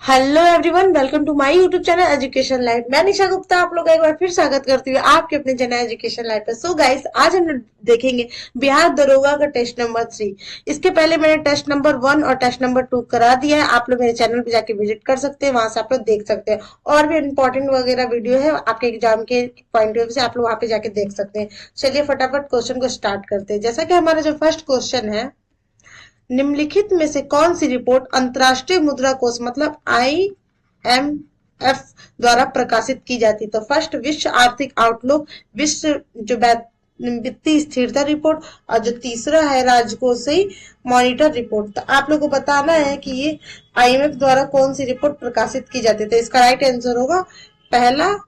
Hello everyone, welcome to my YouTube channel education life. मैं निशा गुप्ता आप लोग का एक बार फिर स्वागत करती हूँ आपके अपने चैनल एजुकेशन लाइफ पे। सो गाइस, आज हम लोग देखेंगे बिहार दरोगा का टेस्ट नंबर 3। इसके पहले मैंने टेस्ट नंबर 1 और टेस्ट नंबर 2 करा दिया है। आप लोग मेरे चैनल पे जाके विजिट कर सकते हैं, वहां से आप लोग देख सकते हैं। और भी इंपॉर्टेंट वगैरह वीडियो है आपके एग्जाम के पॉइंट ऑफ व्यू से, आप लोग वहां पे जाके देख सकते हैं। चलिए फटाफट क्वेश्चन को स्टार्ट करते हैं। जैसा कि हमारा जो फर्स्ट क्वेश्चन है, निम्नलिखित में से कौन सी रिपोर्ट अंतरराष्ट्रीय मुद्रा कोष मतलब IMF द्वारा प्रकाशित की जाती है? तो फर्स्ट, विश्व आर्थिक आउटलुक, विश्व जो वित्तीय स्थिरता रिपोर्ट, और जो तीसरा है राजकोषीय मॉनिटर रिपोर्ट। तो आप लोगों को बताना है कि ये IMF द्वारा कौन सी रिपोर्ट प्रकाशित की जाती है। तो इसका राइट आंसर होगा पहला,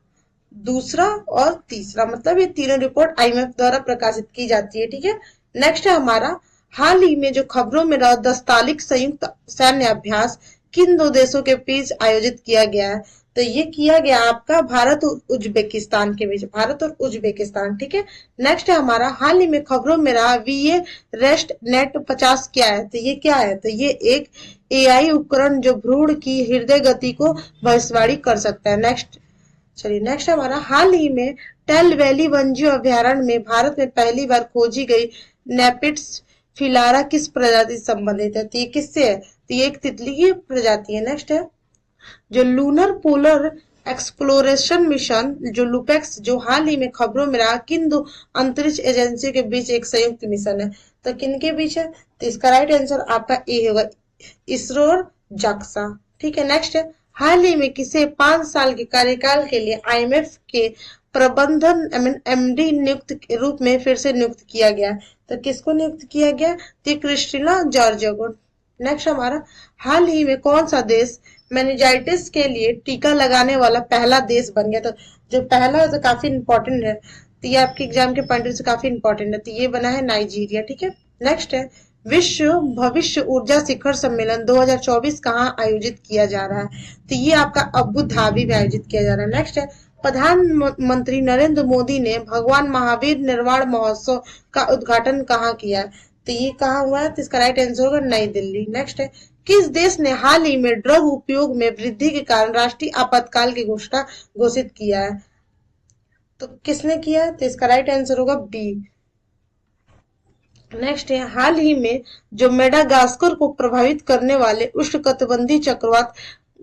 दूसरा और तीसरा, मतलब ये तीनों रिपोर्ट IMF द्वारा प्रकाशित की जाती है। ठीक है। नेक्स्ट है हमारा, हाल ही में जो खबरों में रहा 10 तालिक संयुक्त सैन्य अभ्यास किन दो देशों के बीच आयोजित किया गया है? तो ये किया गया आपका भारत और उज्बेकिस्तान के बीच, भारत और उज्बेकिस्तान। ठीक है। नेक्स्ट है हमारा, हाल ही में खबरों में रहा VA रेस्ट नेट 50 क्या है? तो ये क्या है? तो ये एक AI उपकरण जो भ्रूण की हृदय गति को भविष्यवाणी कर सकता है। नेक्स्ट, चलिए नेक्स्ट हमारा, हाल ही में टेल वैली वन्यजीव अभ्यारण्य में भारत में पहली बार खोजी गई नेपिड्स फिलारा किस प्रजाति से संबंधित है? तो ये किससे है? तो ये एक तितली की प्रजाति है। नेक्स्ट है, जो लूनर पोलर एक्सप्लोरेशन मिशन जो लुपेक्स जो हाल ही में खबरों में रहा किन दो अंतरिक्ष एजेंसियों के बीच एक संयुक्त मिशन है? तो किन के बीच है? तो इसका राइट आंसर आपका ए होगा, इसरो और जाक्सा। ठीक है। नेक्स्ट है, हाल ही में किसे 5 साल के कार्यकाल के लिए IMF के प्रबंधन MD नियुक्त के रूप में फिर से नियुक्त किया गया? तो किसको नियुक्त किया गया? तो क्रिस्टिना जॉर्जिया को। नेक्स्ट हमारा, हाल ही में कौन सा देश मेनिंजाइटिस के लिए टीका लगाने वाला पहला देश बन गया? तो जो पहला है तो काफी इंपॉर्टेंट है, तो ये आपके एग्जाम के पॉइंट से काफी इंपॉर्टेंट है। तो ये बना है नाइजीरिया। ठीक है। नेक्स्ट है, विश्व भविष्य ऊर्जा शिखर सम्मेलन 2024 कहाँ आयोजित किया जा रहा है? तो ये आपका अबू धाबी में आयोजित किया जा रहा है। नेक्स्ट है, प्रधानमंत्री नरेंद्र मोदी ने भगवान महावीर निर्वाण महोत्सव का उद्घाटन कहाँ किया है? तो ये कहाँ हुआ है? तो इसका राइट आंसर होगा नई दिल्ली। नेक्स्ट है, किस देश ने हाल ही में ड्रग उपयोग में वृद्धि के कारण राष्ट्रीय आपातकाल की घोषणा घोषित किया है? तो किसने किया है? तो इसका राइट आंसर होगा बी। नेक्स्ट है, हाल ही में जो मेडागास्कर को प्रभावित करने वाले उष्णकटिबंधीय चक्रवात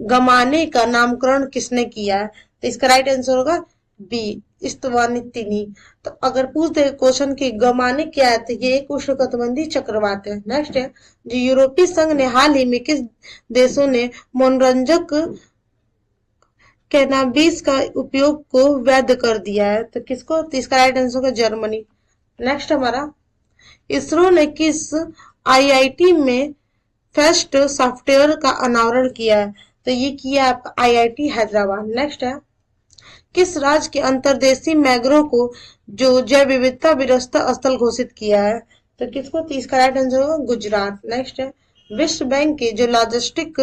गमाने का नामकरण किसने किया है? तो इसका राइट आंसर होगा बी, इस्तवानितिनी। तो अगर पूछ दे क्वेश्चन की गमाने क्या है, तो ये एक उष्णकटिबंधीय चक्रवात है। नेक्स्ट है, जो यूरोपीय संघ ने हाल ही में किस देशों ने मनोरंजक कैनाबीस का उपयोग को वैध कर दिया है? तो किसको? तो इसका राइट आंसर होगा जर्मनी। नेक्स्ट हमारा, इसरो ने किस IIT में फेस्ट सॉफ्टवेयर का अनावरण किया है? तो ये किया है आपका IIT हैदराबाद। नेक्स्ट है, किस राज्य के अंतर्देशीय मैग्रो को जो जैव विविधता विरासत स्थल घोषित किया है? तो किसको? तो इसका राइट आंसर होगा गुजरात। नेक्स्ट है, विश्व बैंक के जो लॉजिस्टिक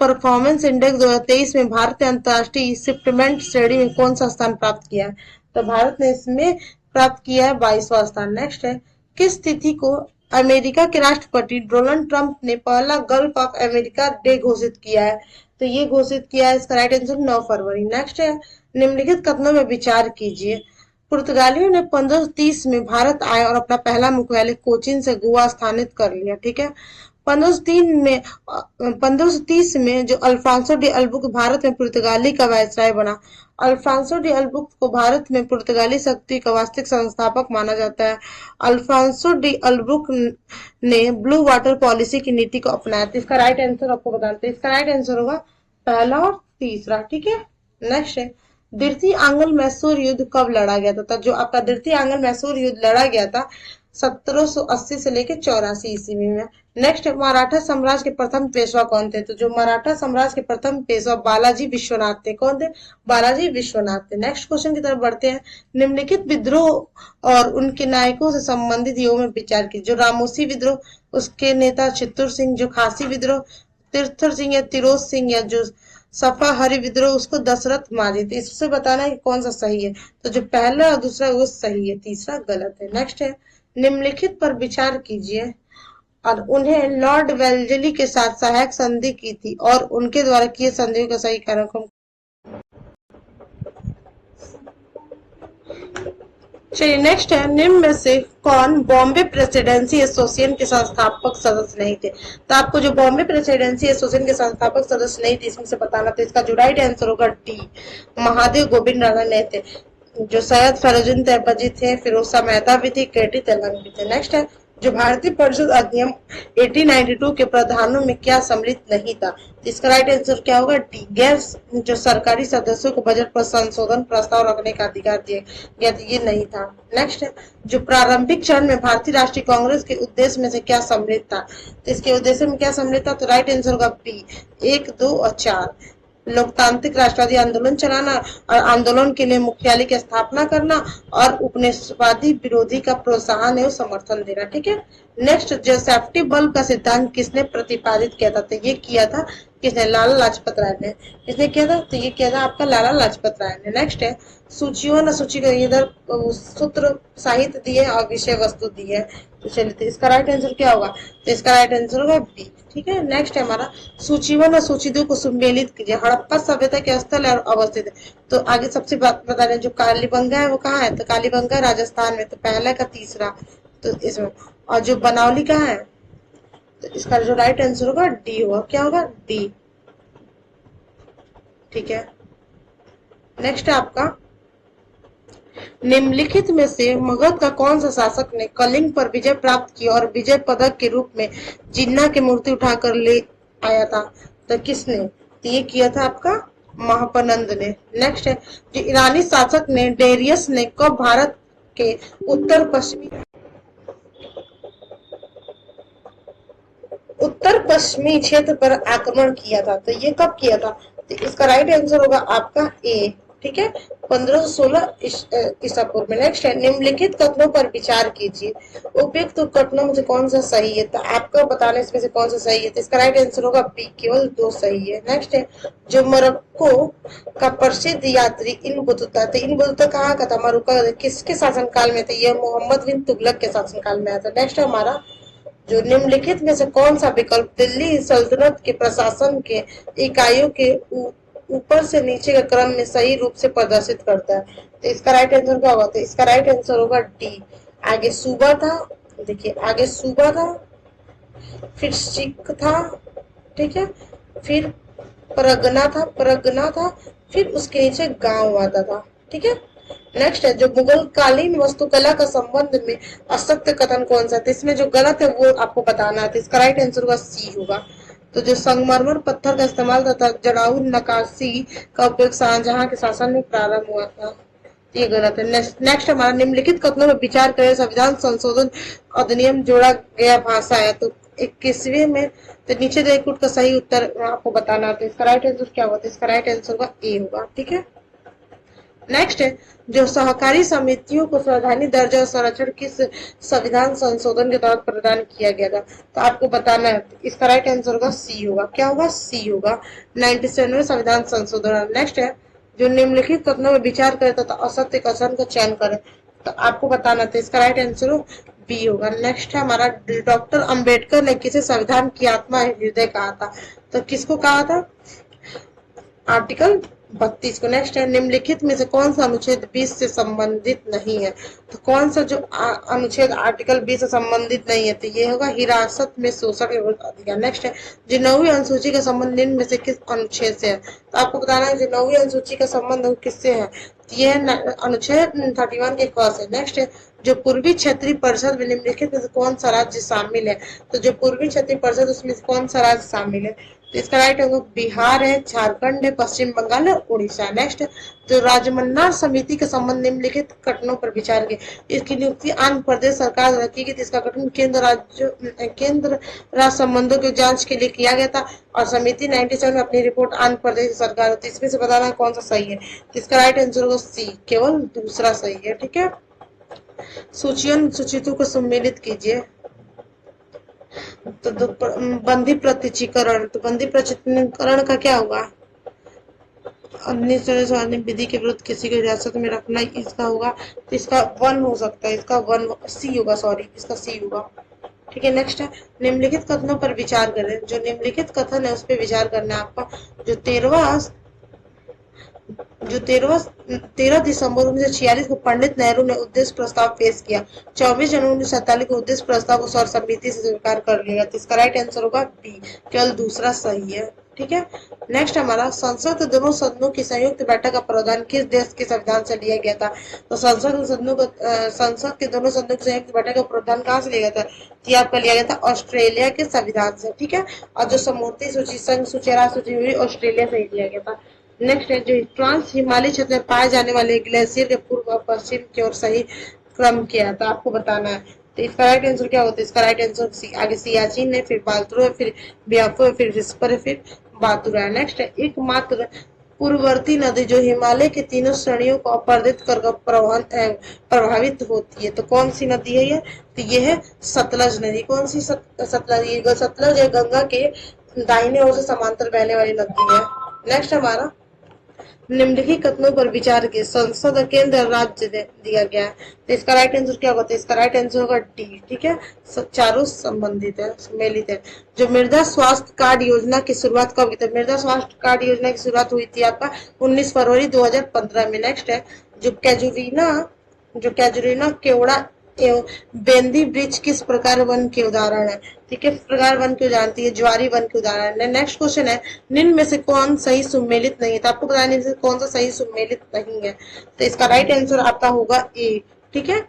परफॉर्मेंस इंडेक्स 2023 में भारत ने अंतर्राष्ट्रीय शिपमेंट श्रेणी में कौन सा स्थान प्राप्त किया है? तो भारत ने इसमें प्राप्त किया है 22वां स्थान। नेक्स्ट है, किस तिथि को अमेरिका के राष्ट्रपति डोनाल्ड ट्रंप ने पहला गल्फ ऑफ अमेरिका डे घोषित किया है? तो ये घोषित किया है, इसका राइट आंसर 9 फरवरी। नेक्स्ट है, निम्नलिखित कथनों में विचार कीजिए। पुर्तगालियों ने 1530 में भारत आए और अपना पहला मुख्यालय कोचीन से गोवा स्थानित कर लिया। ठीक है। 1530 में जो अल्फांसो डी अल्बुक भारत में पुर्तगाली का वायसराय बना। अल्फांसो डी अल्बुक को भारत में पुर्तगाली शक्ति का वास्तविक संस्थापक माना जाता है। अल्फांसो डी अल्बुक ने ब्लू वाटर पॉलिसी की नीति को अपनाया। तो इसका राइट आंसर आपको बताते हैं, इसका राइट आंसर होगा पहला और तीसरा। ठीक है। नेक्स्ट है, द्वितीय आंग्ल मैसूर युद्ध कब लड़ा गया था? जो आपका द्वितीय आंग्ल मैसूर युद्ध लड़ा गया था 1780 से लेकर 84 ईस्वी में। नेक्स्ट, मराठा साम्राज्य के प्रथम पेशवा कौन थे? तो जो मराठा साम्राज्य के प्रथम पेशवा बालाजी विश्वनाथ थे। कौन थे? बालाजी विश्वनाथ थे। नेक्स्ट क्वेश्चन की तरफ बढ़ते हैं, निम्नलिखित विद्रोह और उनके नायकों से संबंधित युगों में विचार कीजिए। जो रामोसी विद्रोह, उसके नेता चित्तूर सिंह। जो खासी विद्रोह, तीर्थर सिंह या तिरोज सिंह। या जो सफा हरि विद्रोह, उसको दशरथ मांझी थे। इससे बताना है कि कौन सा सही है। तो जो पहला और दूसरा वो सही है, तीसरा गलत है। नेक्स्ट है, निम्नलिखित पर विचार कीजिए। और उन्हें लॉर्ड वेल्जली के साथ सहायक संधि की थी और उनके द्वारा किए संधियों का सही कार्यक्रम। चलिए नेक्स्ट है, निम्न में से कौन बॉम्बे प्रेसिडेंसी एसोसिएशन के संस्थापक सदस्य नहीं थे। तो आपको जो बॉम्बे प्रेसिडेंसी एसोसिएशन के संस्थापक सदस्य नहीं थे इसमें से बताना, तो इसका जो राइट आंसर होगा डी, महादेव गोविंद राणा नहीं थे। जो सैयद फैजुद्दीन तैयबजी थे, फिरोज मेहता भी थी, केटी तेलंग भी थे। नेक्स्ट है, जो भारतीय परिषद अधिनियम 1892 के प्रावधानों में क्या सम्मिलित नहीं था। तो इसका राइट आंसर क्या होगा, डी, गैर जो सरकारी सदस्यों को बजट पर संशोधन प्रस्ताव रखने का अधिकार दिया गया, ये नहीं था। नेक्स्ट है, जो प्रारंभिक चरण में भारतीय राष्ट्रीय कांग्रेस के उद्देश्य में से क्या सम्मिलित था। तो इसके उद्देश्य में क्या सम्मिलित था, तो राइट आंसर होगा बी, 1, 2 और 4। लोकतांत्रिक राष्ट्रवादी आंदोलन चलाना और आंदोलन के लिए मुख्यालय की स्थापना करना और उपनिवेशवादी विरोधी का प्रोत्साहन एवं समर्थन देना। ठीक है। नेक्स्ट, जो सेफ्टी बल्ब का सिद्धांत किसने प्रतिपादित किया था। तो ये किया था किसने, लाला लाजपत राय ने। किसने किया था, तो ये किया था आपका लाला लाजपत राय ने। नेक्स्ट है, सूचियों न सूची का इधर सूत्र साहित्य दिए और विषय वस्तु दी है। तो चलिए, तो इसका राइट आंसर क्या होगा, तो इसका राइट आंसर होगा बी। ठीक है। नेक्स्ट है हमारा, सूचीवन और सूची को सम्मिलित कीजिए। हड़प्पा सभ्यता के स्थल और अवस्थित है। तो आगे सबसे बात बता रहे हैं, जो कालीबंगा है वो कहाँ है, तो कालीबंगा राजस्थान में। तो पहला का तीसरा, तो इसमें। और जो बनौली कहाँ है, तो इसका जो राइट आंसर होगा डी होगा। क्या होगा, डी। ठीक है। नेक्स्ट है आपका, निम्नलिखित में से मगध का कौन सा शासक ने कलिंग पर विजय प्राप्त की और विजय पदक के रूप में जिन्ना की मूर्ति उठाकर ले आया था। तो किसने, तो ये किया था आपका महापनंद ने। नेक्स्ट है, जो ईरानी शासक ने डेरियस ने कब भारत के उत्तर पश्चिमी क्षेत्र पर आक्रमण किया था। तो ये कब किया था, तो इसका राइट आंसर होगा आपका ए। ठीक है, 1516 ईसा पूर्व में। नेक्स्ट है, निम्नलिखित कथनों पर विचार कीजिए, उपयुक्त तो कथनों में से कौन सा सही है। तो आपको बताना इसमें से कौन सा सही है। तो इसका राइट आंसर होगा बी, केवल 2 सही है। नेक्स्ट है, जो मोरक्को का प्रसिद्ध यात्री इन बतूता, तो इन बतूता कहाँ का था, मरुक्का, किसके शासनकाल में थे, यह मोहम्मद बिन तुगलक के शासनकाल में आया था। नेक्स्ट है हमारा, जो निम्नलिखित में से कौन सा विकल्प दिल्ली सल्तनत के प्रशासन के इकाइयों के ऊपर से नीचे के क्रम में सही रूप से प्रदर्शित करता है। तो इसका राइट आंसर क्या होगा, तो इसका राइट आंसर होगा डी। आगे सूबा था, देखिए आगे सूबा था, फिर सिख था, ठीक है, फिर परगना था, फिर उसके नीचे गांव आता था। ठीक है। नेक्स्ट है, जो मुगल कालीन वास्तुकला का संबंध में असत्य कथन कौन सा है। इसमें जो गलत है वो आपको बताना है। तो इसका राइट आंसर होगा सी होगा। तो जो संगमरमर पत्थर का इस्तेमाल तथा जड़ाऊ नक्काशी का उपयोग शाहजहां के शासन में प्रारंभ हुआ था, ये गलत है। नेक्स्ट हमारा, निम्नलिखित कथनों में विचार करें, संविधान संशोधन अधिनियम जोड़ा गया भाषा है। तो 21वें में, तो नीचे जो एक का सही उत्तर आपको बताना है। तो इसका राइट आंसर क्या होगा, तो इसका राइट आंसर होगा ए होगा। ठीक है। नेक्स्ट है, जो सहकारी समितियों को संवैधानिक दर्जा और संरक्षण किस संविधान संशोधन के तहत प्रदान किया गया था। तो आपको बताना है, इसका राइट आंसर होगा सी होगा। क्या होगा, सी होगा, 97वें संविधान संशोधन। नेक्स्ट है, जो निम्नलिखित कथनों में विचार करे तथा असत्य कथन का चयन करे। तो आपको बताना था, इसका राइट आंसर बी होगा। नेक्स्ट है हमारा, डॉक्टर अंबेडकर ने किसे संविधान की आत्मा हृदय कहा था। तो किसको कहा था, आर्टिकल 32 को। नेक्स्ट है, निम्नलिखित में से कौन सा अनुच्छेद 20 से संबंधित नहीं है। तो कौन सा जो अनुच्छेद आर्टिकल 20 से संबंधित नहीं है, तो ये होगा हिरासत में शोषण के विरुद्ध अधिकार। नेक्स्ट है, जो 9वीं अनुसूची का संबंध निम्न में से किस अनुच्छेद से है। तो आपको बताना है, जो 9वीं अनुसूची का संबंध किससे है, तो ये अनुच्छेद 31 के क से। नेक्स्ट है, जो पूर्वी क्षेत्रीय परिषद में निम्नलिखित में से कौन सा राज्य शामिल है। तो जो पूर्वी क्षेत्रीय परिषद उसमें से कौन सा राज्य शामिल है, तो इसका राइट होगा बिहार है, झारखंड है, पश्चिम बंगाल है, उड़ीसा। नेक्स्ट, जो राजमन्ना समिति के संबंध निम्नलिखित घटनाओं पर विचार के, इसकी नियुक्ति आंध्र प्रदेश सरकार द्वारा की गई थी। इसका गठन केंद्र राज्य संबंधों की जांच के लिए किया गया था और समिति 97 में अपनी रिपोर्ट आंध्र प्रदेश सरकार होती है। इसमें से बताना कौन सा सही है। तो इसका राइट आंसर होगा सी, केवल दूसरा सही है। ठीक है। सूचियों को सम्मिलित कीजिए। तो बंदी प्रत्यक्षीकरण, तो बंदी प्रत्यक्षीकरण का क्या होगा, अन्य विधि के विरुद्ध किसी को हिरासत में रखना, इसका होगा। तो इसका 1 हो सकता है, इसका 1 सी होगा, सॉरी इसका सी होगा। ठीक ठीक है। नेक्स्ट है निम्नलिखित कथनों पर विचार करें। जो निम्नलिखित कथन है उस पर विचार करना है आपका। जो 13 दिसंबर 1946 को पंडित नेहरू ने उद्देश्य प्रस्ताव पेश किया। 24 जनवरी 1947 को उद्देश्य प्रस्ताव को सर्वसम्मति से स्वीकार कर लिया। तो इसका राइट आंसर होगा बी, केवल दूसरा सही है। ठीक है। नेक्स्ट हमारा संसद के दोनों सदनों की संयुक्त बैठक का प्रावधान किस देश के संविधान से लिया गया था? तो संसद के दोनों सदनों की संयुक्त बैठक का प्रावधान कहाँ से लिया गया था? तो आपका लिया गया था ऑस्ट्रेलिया के संविधान से। ठीक है। और जो समूर्ति सूची संघ सूची हुई ऑस्ट्रेलिया से ही लिया गया था। नेक्स्ट है जो ट्रांस हिमालय क्षेत्र में पाए जाने वाले ग्लेशियर के पूर्व और पश्चिम की ओर सही क्रम क्या था आपको बताना है। तो इसका राइट आंसर क्या होता है? इसका राइट आंसर आगे सियाचिन है, फिर बाल्ट्रो है, फिर ब्याफो है, फिर विस्पर है, फिर बातुरा है। नेक्स्ट है एकमात्र पूर्ववर्ती नदी जो हिमालय की तीनों श्रेणियों को अपरदित कर प्रभावित होती है। तो कौन सी नदी है ये? तो ये है सतलज नदी। कौन सी सतलज? सतलज है गंगा के दाहिने ओर से समांतर बहने वाली नदी है। नेक्स्ट हमारा निम्नलिखित कथनों पर विचार के संसद केंद्र राज्य दिया गया है। तो इसका राइट आंसर क्या होगा? इसका राइट आंसर होगा डी। ठीक है। चारों संबंधित है, सम्मिलित है। जो मृदा स्वास्थ्य कार्ड योजना की शुरुआत कब हुई थी? मृदा स्वास्थ्य कार्ड योजना की शुरुआत हुई थी आपका 19 फरवरी 2015 में। नेक्स्ट है जो कैजुरीना केवड़ा एवं बेंदी वृक्ष किस प्रकार वन के उदाहरण है? ठीक है। प्रकार वन के उदाहरण है, ज्वारी वन के उदाहरण है। नेक्स्ट क्वेश्चन है निम्न में से कौन सही सुमेलित नहीं है? तो आपको बताना है कौन सा सही सुमेलित नहीं है। तो इसका राइट आंसर आपका होगा ए। ठीक है।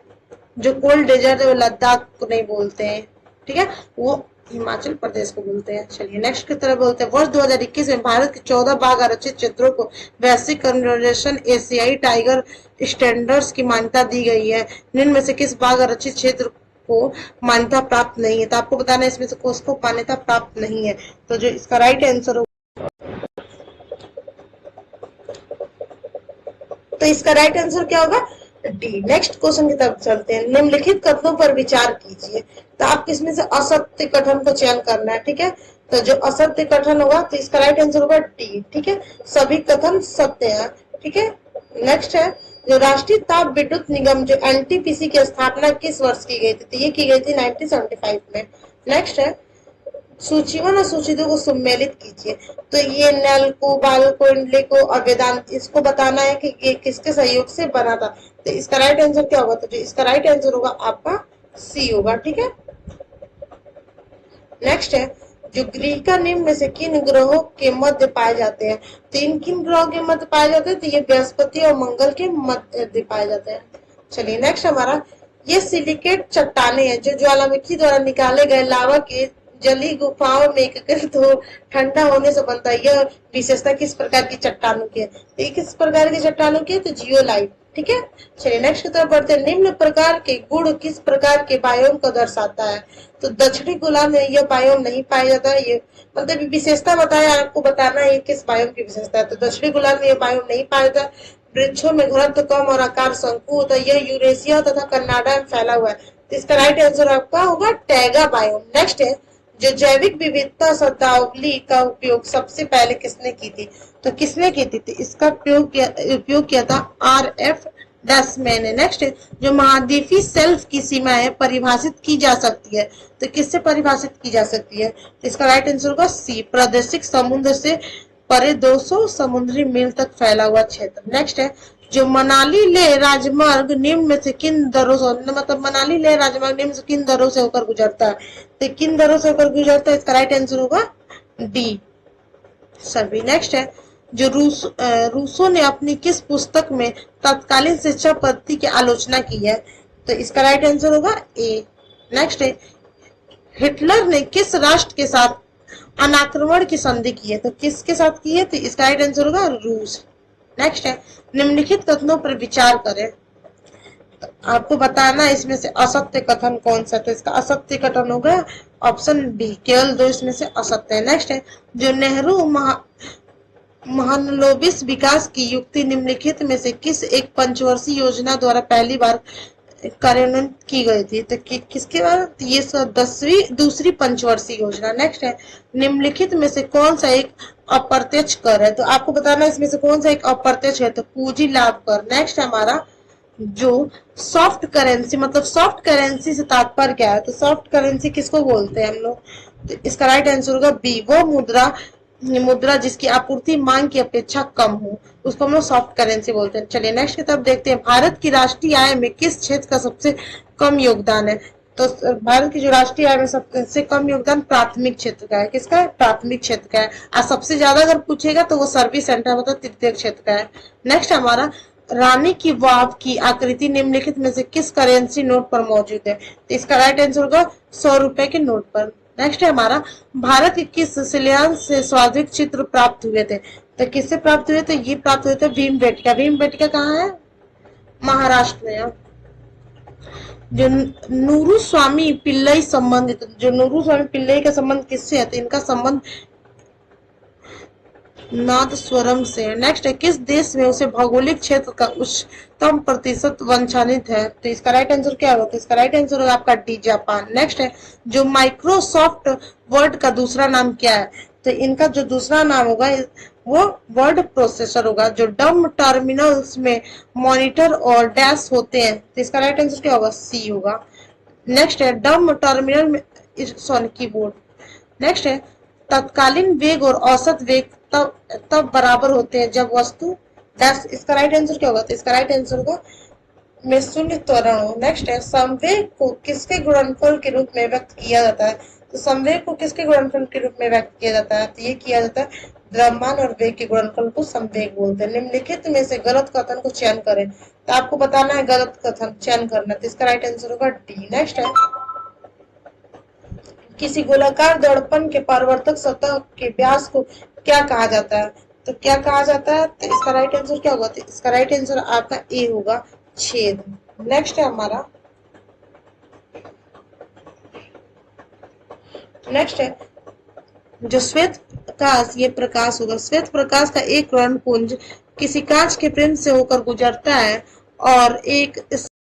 जो कोल्ड डेजर्ट है वो लद्दाख को नहीं बोलते हैं। ठीक है, वो हिमाचल प्रदेश को बोलते हैं। चलिए नेक्स्ट की तरफ बोलते हैं। वर्ष 2021 में भारत के 14 बाघ आरक्षित क्षेत्रों को वैश्विक कन्जर्वेशन एशियाई टाइगर स्टैंडर्ड्स की मान्यता दी गई है। निम्न में से किस बाघ आरक्षित क्षेत्र को मान्यता प्राप्त नहीं है? तो आपको बताना है इसमें से किसको मान्यता प्राप्त नहीं है। तो जो इसका राइट आंसर होगा, तो इसका राइट आंसर क्या होगा? डी। नेक्स्ट क्वेश्चन की तरफ चलते हैं। निम्नलिखित कथनों पर विचार कीजिए। तो आपको इसमें से असत्य कथन को चयन करना है। ठीक है। तो जो असत्य कथन होगा तो इसका राइट आंसर होगा डी। ठीक है। सभी कथन सत्य है। ठीक है। नेक्स्ट है जो राष्ट्रीय ताप विद्युत निगम जो एनटीपीसी की स्थापना किस वर्ष की गई थी? तो ये की गई थी 1975 में। नेक्स्ट है सूची 1 और सूची 2 को सम्मिलित कीजिए। तो ये नल को, बाल को, इंडले को और वेदांत, इसको बताना है कि ये किसके सहयोग से बना था। तो इसका राइट आंसर क्या होगा? तो जो इसका राइट आंसर होगा आपका सी होगा। ठीक है। नेक्स्ट है जो ग्रीका निम्न में से किन ग्रहों के मध्य पाए जाते हैं? तो इन किन ग्रहों के मध्य पाए जाते हैं? तो ये बृहस्पति और मंगल के मध्य पाए जाते हैं। चलिए नेक्स्ट हमारा ये सिलिकेट चट्टाने हैं जो ज्वालामुखी द्वारा निकाले गए लावा के जली गुफाओं में एकत्रित हो ठंडा होने से बनता है। यह विशेषता किस प्रकार की चट्टानों की है? तो ये किस प्रकार की चट्टानों की है? तो जियोलाइट। ठीक है। चलिए नेक्स्ट की तरफ बढ़ते हैं। निम्न प्रकार के गुण किस प्रकार के बायोम को दर्शाता है? तो दक्षिणी गोलार्ध में यह बायोम नहीं पाया जाता है। ये मतलब विशेषता बताया, आपको बताना है किस बायोम की विशेषता है। तो दक्षिणी गोलार्ध में यह बायोम नहीं पाया जाता है। वृक्षों में घनत्व कम और आकार शंकु होता है। यह यूरेशिया तथा कनाडा में फैला हुआ है। तो इसका राइट आंसर आपका होगा टैगा बायोम। नेक्स्ट है जो जैविक विविधता शब्दावली का उपयोग सबसे पहले किसने की थी? तो किसने की थी? इसका उपयोग किया था RF डैशमैन ने। नेक्स्ट जो महाद्वीपीय शेल्फ की सीमाएं परिभाषित की जा सकती है, तो किससे परिभाषित की जा सकती है? तो इसका राइट आंसर होगा सी, प्रादेशिक समुद्र से परे 200 समुद्री मील तक फैला हुआ क्षेत्र। नेक्स्ट है जो मनाली लेह राजमार्ग निम्न में से किन दरों से, मतलब मनाली लेह राजमार्ग निम्न से किन दरों से होकर गुजरता है? तो किन दरों से होकर गुजरता है? इसका राइट आंसर होगा डी, सभी। नेक्स्ट है जो रूसो ने अपनी किस पुस्तक में तत्कालीन शिक्षा पद्धति की आलोचना की है? तो इसका राइट आंसर होगा ए। नेक्स्ट है हिटलर ने किस राष्ट्र के साथ अनाक्रमण की संधि की है? तो किसके साथ की है? तो इसका राइट आंसर होगा रूस। नेक्स्ट है निम्नलिखित कथनों पर विचार करें। तो आपको बताना है इसमें से असत्य कथन कौन सा। तो इसका असत्य कथन होगा ऑप्शन बी, केवल 2 इसमें से असत्य है। नेक्स्ट है जो नेहरू महानलोबिस विकास की युक्ति निम्नलिखित में से किस एक पंचवर्षीय योजना द्वारा पहली बार कार्यान्वित की गई थी? तो किसके बारे? तो ये दूसरी पंचवर्षीय योजना। नेक्स्ट है निम्नलिखित में से कौन सा एक अप्रत्यक्ष कर है? तो आपको बताना इसमें से कौन सा एक अप्रत्यक्ष है। तो पूंजी लाभ कर। नेक्स्ट है हमारा जो सॉफ्ट करेंसी, मतलब सॉफ्ट करेंसी से तात्पर्य क्या है, तो सॉफ्ट करेंसी किसको बोलते हैं हम लोग, तो इसका राइट आंसर होगा बी, वो मुद्रा मुद्रा जिसकी आपूर्ति मांग की अपेक्षा कम हो, उसको हम लोग सॉफ्ट करेंसी बोलते हैं। चलिए नेक्स्ट की तरफ देखते हैं, भारत की राष्ट्रीय आय में किस क्षेत्र का सबसे कम योगदान है, तो भारत की जो राष्ट्रीय आय में सबसे कम योगदान प्राथमिक क्षेत्र का है, किसका है, प्राथमिक क्षेत्र का है। और सबसे ज्यादा अगर पूछेगा तो वो सर्विस सेंटर मतलब तृतीय क्षेत्र का है। नेक्स्ट हमारा, रानी की वाव की आकृति निम्नलिखित में से किस करेंसी नोट पर मौजूद है, तो इसका राइट आंसर होगा 100 रुपए के नोट पर। नेक्स्ट है हमारा, भारत के किस शिलान्यास से स्वाभाविक चित्र प्राप्त हुए थे, तो किससे प्राप्त हुए थे, ये प्राप्त हुए थे भीम बेटिका। भीम बेटिका कहाँ है, महाराष्ट्र में। जो नूरू स्वामी पिल्लई संबंधित, जो नूरू स्वामी पिल्लई का संबंध किससे है, तो इनका संबंध नादस्वरम से। नेक्स्ट है, किस देश में उसे भौगोलिक क्षेत्र का उच्चतम प्रतिशत वंचानित है, तो इसका राइट आंसर क्या होगा, तो इसका राइट आंसर होगा आपका डी, जापान। नेक्स्ट है, जो माइक्रोसॉफ्ट वर्ड का दूसरा नाम क्या है, तो इनका जो दूसरा नाम होगा वो वर्ड प्रोसेसर होगा। जो डम टर्मिनल्स में मॉनिटर और डैश होते हैं, तो इसका राइट आंसर क्या होगा, सी होगा। नेक्स्ट है, डम टर्मिनल में, सॉरी कीबोर्ड। नेक्स्ट है, तत्कालीन वेग और औसत वेग तब तब बराबर होते हैं जब वस्तु डैश, इसका राइट आंसर क्या होगा, तो इसका राइट आंसर होगा में शून्य त्वरण हो। नेक्स्ट है, संवेग को किसके गुणनफल के रूप में व्यक्त किया जाता है, तो संवेग को किसके गुणनफल के रूप में व्यक्त किया जाता है, तो ये किया जाता है द्रव्यमान और वेग के गुणनफल को संवेग बोलते हैं। निम्नलिखित में से गलत कथन को चयन करें, तो आपको बताना है गलत कथन चयन करना, तो इसका राइट आंसर होगा डी। नेक्स्ट है, किसी गोलाकार दर्पण के परावर्तक सतह के व्यास को क्या कहा जाता है, तो क्या कहा जाता है, तो इसका राइट आंसर क्या होगा, तो इसका राइट आंसर आपका ए होगा, छेद। नेक्स्ट है हमारा, नेक्स्ट है, जो श्वेत प्रकाश, ये प्रकाश होगा, श्वेत प्रकाश का एक वर्णपुंज किसी कांच के फ्रेम से होकर गुजरता है और एक